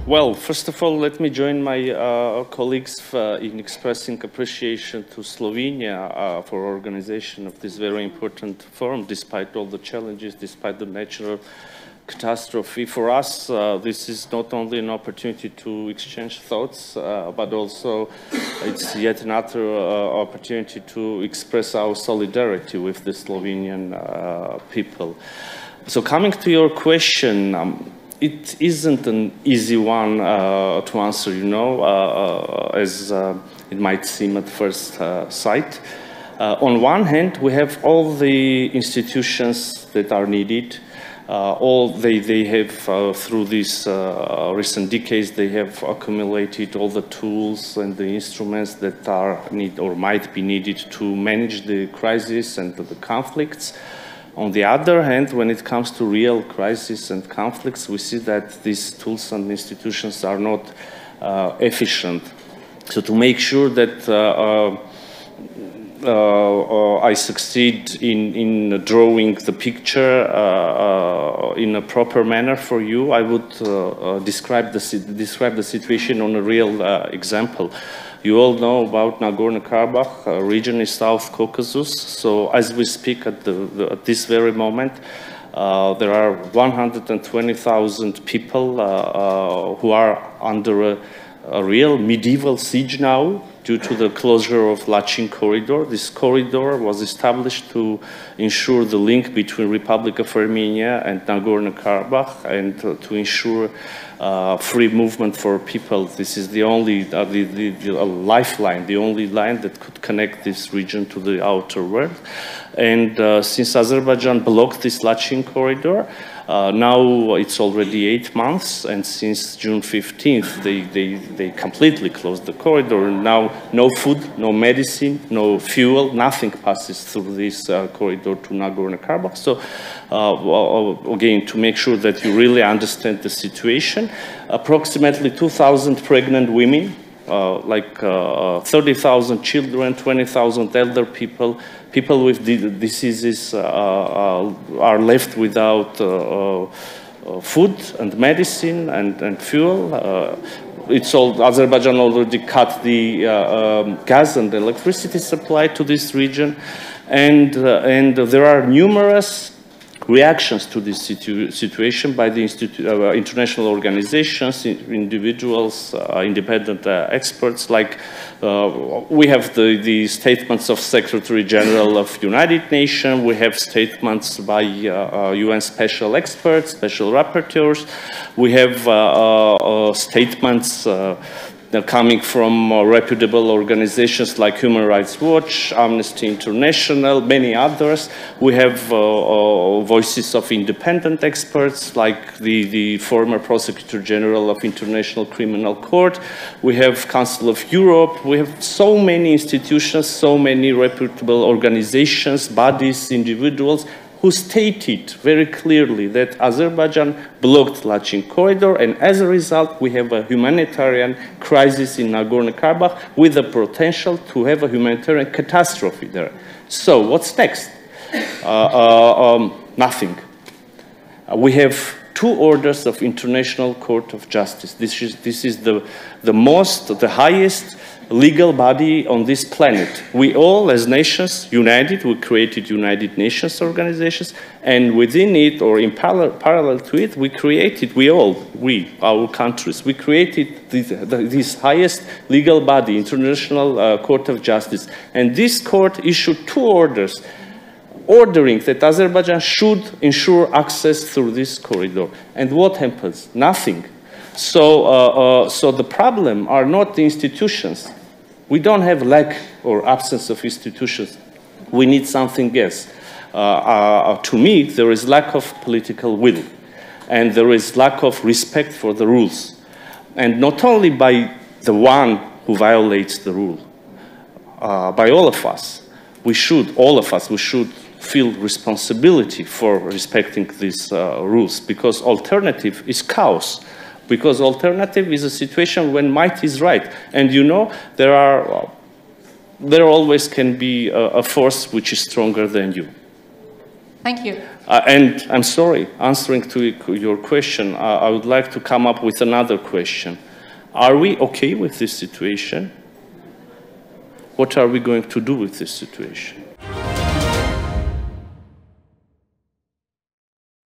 Well, first of all, let me join my colleagues in expressing appreciation to Slovenia for organization of this very important forum, despite all the challenges, despite the natural catastrophe. For us, this is not only an opportunity to exchange thoughts, but also it's yet another opportunity to express our solidarity with the Slovenian people. So coming to your question, it isn't an easy one to answer, you know, as it might seem at first sight. On one hand, we have all the institutions that are needed. All they have, through these recent decades, they have accumulated all the tools and the instruments that are need or might be needed to manage the crisis and the conflicts. On the other hand, when it comes to real crises and conflicts, we see that these tools and institutions are not efficient. So to make sure that I succeed in drawing the picture in a proper manner for you, I would describe the situation on a real example. You all know about Nagorno-Karabakh, region in South Caucasus. So as we speak at this very moment, there are 120,000 people who are under a real medieval siege now due to the closure of Lachin corridor. This corridor was established to ensure the link between Republic of Armenia and Nagorno-Karabakh and to ensure free movement for people. This is the only lifeline, the only line that could connect this region to the outer world. And since Azerbaijan blocked this Lachin corridor, now it's already 8 months, and since June 15th, they completely closed the corridor. And now no food, no medicine, no fuel, nothing passes through this corridor to Nagorno-Karabakh. So again, to make sure that you really understand the situation, approximately 2,000 pregnant women, like 30,000 children, 20,000 elder people, people with diseases are left without food and medicine and fuel. Azerbaijan already cut the gas and electricity supply to this region, and there are numerous reactions to this situation by the international organizations, individuals, independent experts. Like we have the statements of Secretary General of United Nations, we have statements by UN special experts, special rapporteurs, we have statements coming from reputable organizations like Human Rights Watch, Amnesty International, many others. We have voices of independent experts like the former Prosecutor General of International Criminal Court. We have Council of Europe. We have so many institutions, so many reputable organizations, bodies, individuals who stated very clearly that Azerbaijan blocked Lachin corridor, and as a result, we have a humanitarian crisis in Nagorno-Karabakh with the potential to have a humanitarian catastrophe there. So what's next? Nothing. We have 2 orders of International Court of Justice. This is the highest legal body on this planet. We all, as nations, united, we created United Nations organizations, and within it, or in parallel to it, our countries, we created this highest legal body, International Court of Justice. And this court issued 2 orders ordering that Azerbaijan should ensure access through this corridor. And what happens? Nothing. So the problem are not the institutions. We don't have lack or absence of institutions. We need something else. To me, there is lack of political will, and there is lack of respect for the rules. And not only by the one who violates the rule, by all of us. We should feel responsibility for respecting these rules, because alternative is chaos. Because alternative is a situation when might is right. And you know, there always can be a force which is stronger than you. Thank you. And I'm sorry, answering to your question, I would like to come up with another question. Are we okay with this situation? What are we going to do with this situation?